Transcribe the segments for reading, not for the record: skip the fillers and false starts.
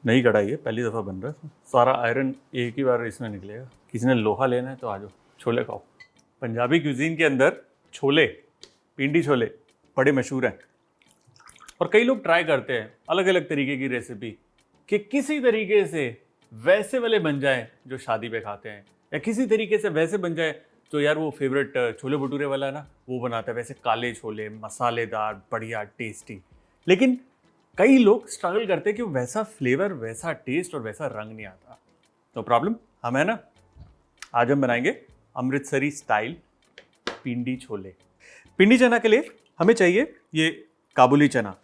नई कढ़ाई है, पहली दफ़ा बन रहा है, सारा आयरन एक ही बार इसमें निकलेगा। किसी ने लोहा लेना है तो आ जाओ, छोले खाओ। पंजाबी क्यूजीन के अंदर छोले, पिंडी छोले बड़े मशहूर हैं और कई लोग ट्राई करते हैं अलग अलग तरीके की रेसिपी कि किसी तरीके से वैसे वाले बन जाए जो शादी पे खाते हैं, या किसी तरीके से वैसे बन जाए तो यार वो फेवरेट छोले भटूरे वाला है ना, वो बनाता है वैसे काले छोले मसालेदार बढ़िया टेस्टी। लेकिन कई लोग स्ट्रगल करते हैं कि वैसा फ्लेवर, वैसा टेस्ट और वैसा रंग नहीं आता। तो प्रॉब्लम हम है ना, आज हम बनाएंगे अमृतसरी स्टाइल पिंडी छोले। पिंडी चना के लिए हमें चाहिए ये काबुली चना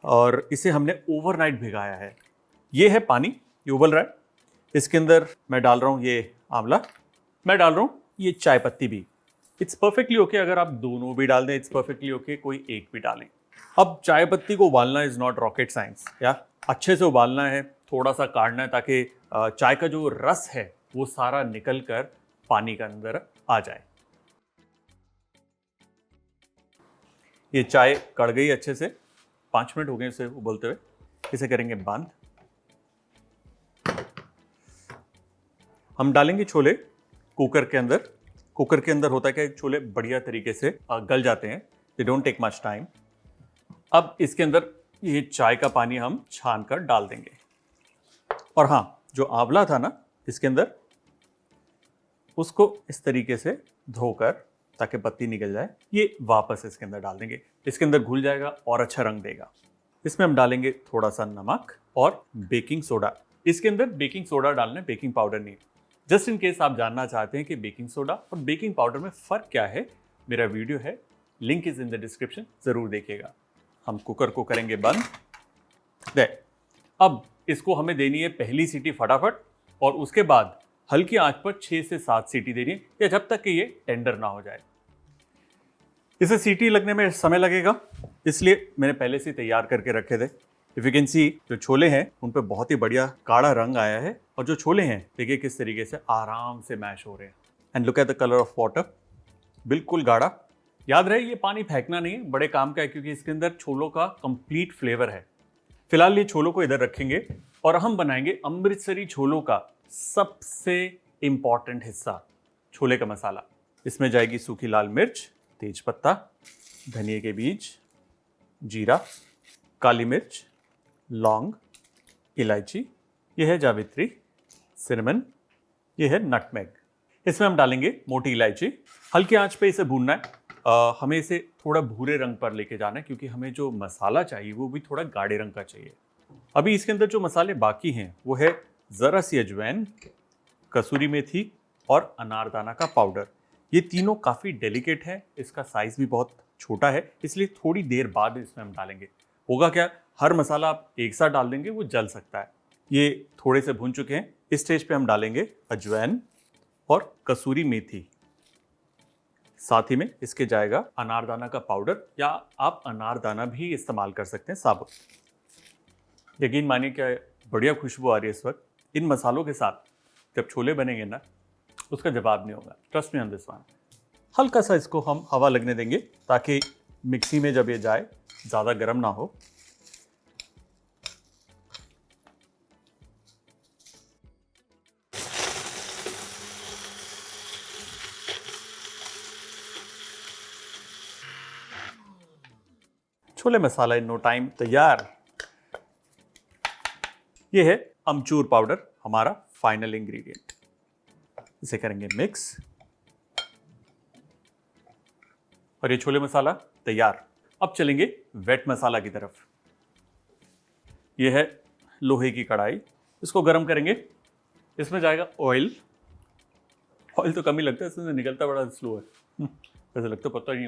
और इसे हमने ओवरनाइट भिगाया है। ये है पानी, ये उबल रहा है। इसके अंदर मैं डाल रहा हूँ ये आंवला, मैं डाल रहा हूँ ये चाय पत्ती भी। इट्स परफेक्टली ओके अगर आप दोनों भी डाल दें, इट्स परफेक्टली ओके कोई एक भी डालें। अब चाय पत्ती को उबालना इज नॉट रॉकेट साइंस, या अच्छे से उबालना है, थोड़ा सा काटना है ताकि चाय का जो रस है वो सारा निकल कर पानी के अंदर आ जाए। ये चाय कढ़ गई अच्छे से, 5 मिनट हो गए इसे उबलते हुए। इसे करेंगे बंद। हम डालेंगे छोले कुकर के अंदर। कुकर के अंदर होता है कि छोले बढ़िया तरीके से गल जाते हैं, they don't take much time. अब इसके अंदर ये चाय का पानी हम छान कर डाल देंगे और हाँ, जो आंवला था ना इसके अंदर, उसको इस तरीके से धोकर ताकि पत्ती निकल जाए, ये वापस इसके अंदर डाल देंगे। इसके अंदर घुल जाएगा और अच्छा रंग देगा। इसमें हम डालेंगे थोड़ा सा नमक और बेकिंग सोडा। इसके अंदर बेकिंग सोडा डालना है, बेकिंग पाउडर नहीं। जस्ट इन केस आप जानना चाहते हैं कि बेकिंग सोडा और बेकिंग पाउडर में फ़र्क क्या है, मेरा वीडियो है, link is in the description, ज़रूर देखिएगा। हम कुकर को करेंगे बंद। अब इसको हमें देनी है पहली सीटी फटाफट और उसके बाद हल्की आंच पर 6 से 7 सीटी देनी है, या जब तक कि ये टेंडर ना हो जाए। इसे सीटी लगने में समय लगेगा, इसलिए मैंने पहले से तैयार करके रखे थे। इफ यू कैन सी, जो छोले हैं उन पे बहुत ही बढ़िया काड़ा रंग आया है और जो छोले हैं देखिए किस तरीके से आराम से मैश हो रहे हैं। And look at the colour of water, बिल्कुल गाढ़ा। याद रहे ये पानी फेंकना नहीं, बड़े काम का है क्योंकि इसके अंदर छोलों का कंप्लीट फ्लेवर है। फिलहाल ये छोलों को इधर रखेंगे और हम बनाएंगे अमृतसरी छोलों का सबसे इंपॉर्टेंट हिस्सा, छोले का मसाला। इसमें जाएगी सूखी लाल मिर्च, तेज पत्ता, धनिए के बीज, जीरा, काली मिर्च, लौंग, इलायची, यह है जावित्री, सिनेमन, यह है नटमेग। इसमें हम डालेंगे मोटी इलायची। हल्की आंच पे इसे भूनना है। हमें इसे थोड़ा भूरे रंग पर लेके जाना है क्योंकि हमें जो मसाला चाहिए वो भी थोड़ा गाढ़े रंग का चाहिए। अभी इसके अंदर जो मसाले बाकी हैं वो है ज़रा सी अजवैन, कसूरी मेथी और अनारदाना का पाउडर। ये तीनों काफ़ी डेलिकेट है, इसका साइज़ भी बहुत छोटा है, इसलिए थोड़ी देर बाद इसमें हम डालेंगे। होगा क्या, हर मसाला आप एक साथ डाल देंगे वो जल सकता है। ये थोड़े से भून चुके हैं। इस स्टेज पे हम डालेंगे अजवैन और कसूरी मेथी। साथ ही में इसके जाएगा अनारदाना का पाउडर, या आप अनारदाना भी इस्तेमाल कर सकते हैं साबुत। यकीन मानिए क्या बढ़िया खुशबू आ रही है इस वक्त। इन मसालों के साथ जब छोले बनेंगे ना, उसका जवाब नहीं होगा, trust me on this one. हल्का सा इसको हम हवा लगने देंगे ताकि मिक्सी में जब ये जाए ज़्यादा गर्म ना हो। छोले मसाला इन नो टाइम तैयार। ये है अमचूर पाउडर, हमारा फाइनल इंग्रेडिएंट। इसे करेंगे मिक्स और ये छोले मसाला तैयार। अब चलेंगे वेट मसाला की तरफ। ये है लोहे की कढ़ाई, इसको गर्म करेंगे। इसमें जाएगा ऑयल। ऑयल तो कम ही लगता है, इसमें निकलता बड़ा स्लो है, वैसे लगता पता नहीं।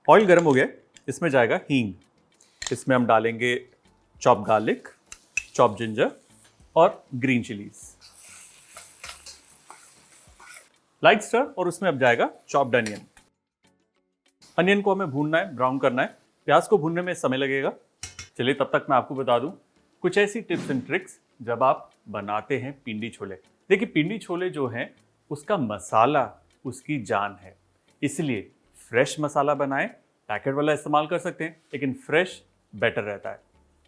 ऑयल गर्म हो गया, इसमें जाएगा हींग। इसमें हम डालेंगे चॉप गार्लिक, चॉप जिंजर और ग्रीन चिलीज। लाइट स्टर और उसमें अब जाएगा चॉप्ड अनियन। अनियन को हमें भूनना है, ब्राउन करना है। प्याज को भूनने में समय लगेगा। चलिए तब तक मैं आपको बता दूं कुछ ऐसी टिप्स एंड ट्रिक्स जब आप बनाते हैं पिंडी छोले। देखिए पिंडी छोले जो हैं उसका मसाला उसकी जान है, इसलिए फ्रेश मसाला बनाएं, पैकेट वाला इस्तेमाल कर सकते हैं, लेकिन फ्रेश बेटर रहता है।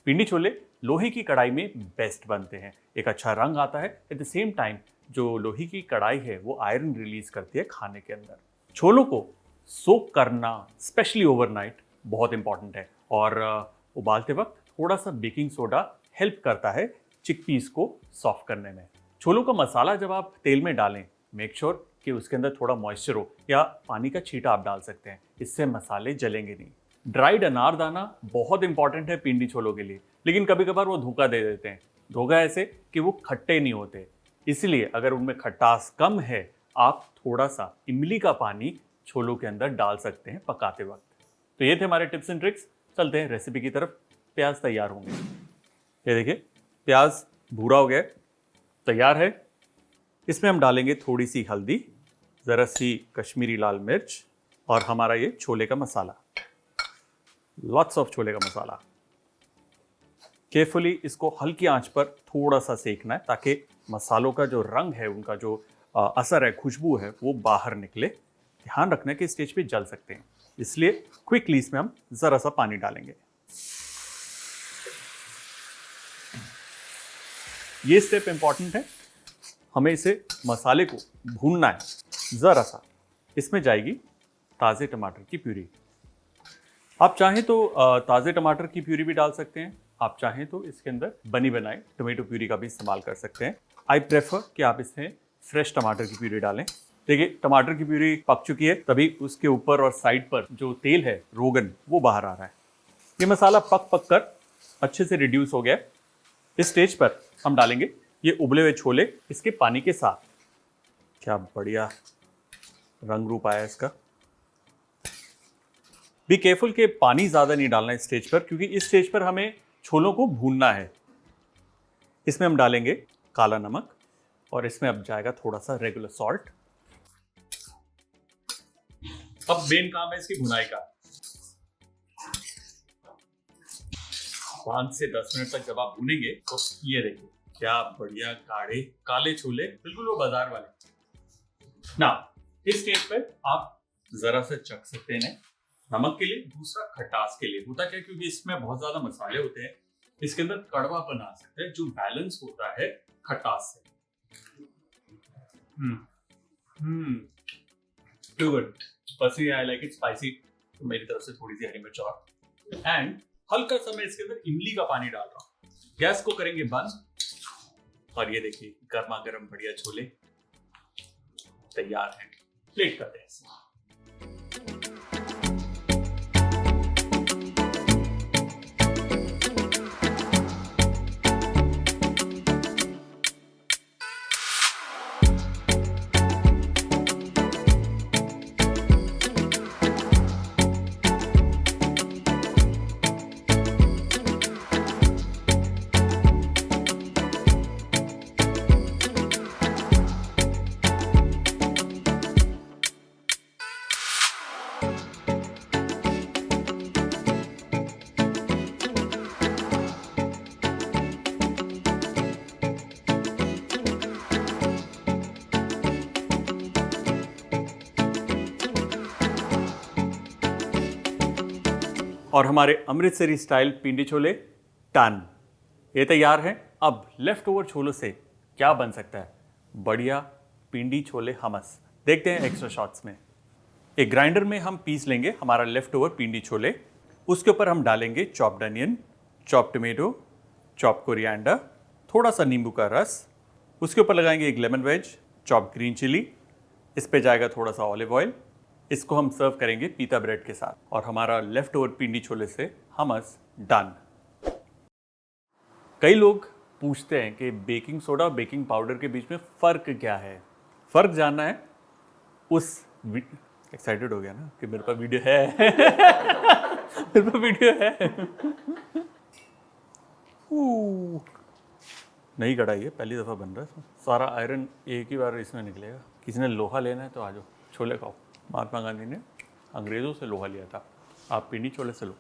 पिंडी छोले लोहे की कढ़ाई में बेस्ट बनते हैं, एक अच्छा रंग आता है। एट द सेम टाइम जो लोहे की कढ़ाई है वो आयरन रिलीज करती है खाने के अंदर। छोलों को सोक करना स्पेशली ओवरनाइट बहुत इंपॉर्टेंट है, और उबालते वक्त थोड़ा सा बेकिंग सोडा हेल्प करता है चिकपीस को सॉफ्ट करने में। छोलों का मसाला जब आप तेल में डालें, मेक श्योर कि उसके अंदर थोड़ा मॉइस्चर हो, या पानी का छींटा आप डाल सकते हैं, इससे मसाले जलेंगे नहीं। ड्राइड अनारदाना बहुत इंपॉर्टेंट है पिंडी छोलों के लिए, लेकिन कभी कभार वो धोखा दे देते हैं। धोखा ऐसे कि वो खट्टे नहीं होते, इसलिए अगर उनमें खटास कम है, आप थोड़ा सा इमली का पानी छोलों के अंदर डाल सकते हैं पकाते वक्त। तो ये थे हमारे टिप्स एंड ट्रिक्स। चलते हैं रेसिपी की तरफ। प्याज तैयार होंगे। ये देखिए प्याज भूरा हो गया, तैयार है। इसमें हम डालेंगे थोड़ी सी हल्दी, ज़रा सी कश्मीरी लाल मिर्च, और हमारा ये छोले का मसाला, लॉट्स ऑफ छोले का मसाला। केयरफुली इसको हल्की आंच पर थोड़ा सा सेकना है, ताकि मसालों का जो रंग है, उनका जो असर है, खुशबू है, वो बाहर निकले। ध्यान रखना कि स्टेज पे जल सकते हैं, इसलिए क्विकली इसमें हम ज़रा सा पानी डालेंगे। ये स्टेप इंपॉर्टेंट है, हमें इसे मसाले को भूनना है ज़रा सा। इसमें जाएगी ताज़े टमाटर की प्यूरी। आप चाहें तो ताज़े टमाटर की प्यूरी भी डाल सकते हैं, आप चाहें तो इसके अंदर बनी बनाई टोमेटो प्यूरी का भी इस्तेमाल कर सकते हैं। आई प्रेफर कि आप इसमें फ्रेश टमाटर की प्यूरी डालें। देखिए टमाटर की प्यूरी पक चुकी है, तभी उसके ऊपर और साइड पर जो तेल है, रोगन, वो बाहर आ रहा है। ये मसाला पक कर अच्छे से रिड्यूस हो गया। इस स्टेज पर हम डालेंगे ये उबले हुए छोले इसके पानी के साथ। क्या बढ़िया रंग रूप आया इसका। बी केयरफुल कि पानी ज़्यादा नहीं डालना इस स्टेज पर, क्योंकि इस स्टेज पर हमें छोलों को भूनना है। इसमें हम डालेंगे काला नमक, और इसमें अब जाएगा थोड़ा सा रेगुलर सॉल्ट। अब मेन काम है इसकी भुनाई का। 5 से 10 मिनट तक जब आप भूनेंगे तो ये देखिए क्या बढ़िया गाढ़े काले छोले, बिल्कुल वो बाजार वाले। ना इस स्टेज पे आप जरा सा चख सकते हैं नमक के लिए, दूसरा खटास के लिए। होता क्या, क्योंकि इसमें बहुत ज्यादा मसाले होते हैं, इसके अंदर कड़वापन आ सकता है जो बैलेंस होता है खटास से। Too good. Personally I like it spicy, तो मेरी तरफ से थोड़ी सी हरी मिर्च और, एंड हल्का सा मैं इसके अंदर इमली का पानी डाल रहा हूँ। गैस को करेंगे बंद, और ये देखिए गर्मा गर्म बढ़िया छोले तैयार हैं। प्लेट करते हैं। और हमारे अमृतसरी स्टाइल पिंडी छोले डन, ये तैयार है। अब लेफ्ट ओवर छोलों से क्या बन सकता है, बढ़िया पिंडी छोले हमस। देखते हैं एक्स्ट्रा शॉट्स में। एक ग्राइंडर में हम पीस लेंगे हमारा लेफ्ट ओवर पिंडी छोले। उसके ऊपर हम डालेंगे chopped onion, chop tomato, chop coriander, थोड़ा सा नींबू का रस। उसके ऊपर लगाएंगे एक lemon wedge, chop green chilli. इस पे जाएगा थोड़ा सा ऑलिव ऑयल। इसको हम सर्व करेंगे पीता ब्रेड के साथ, और हमारा लेफ्ट ओवर पिंडी छोले से हमस डन। कई लोग पूछते हैं कि बेकिंग सोडा और बेकिंग पाउडर के बीच में फ़र्क क्या है। फ़र्क जानना है उस एक्साइटेड हो गया ना कि मेरे पास वीडियो है मेरे पास वीडियो है। नई कढ़ाई है, पहली दफ़ा बन रहा है, सारा आयरन एक ही बार इसमें निकलेगा। किसी ने लोहा लेना है तो आ जाओ, छोले खाओ। महात्मा गांधी ने अंग्रेज़ों से लोहा लिया था, आप पिंडी छोले से लो।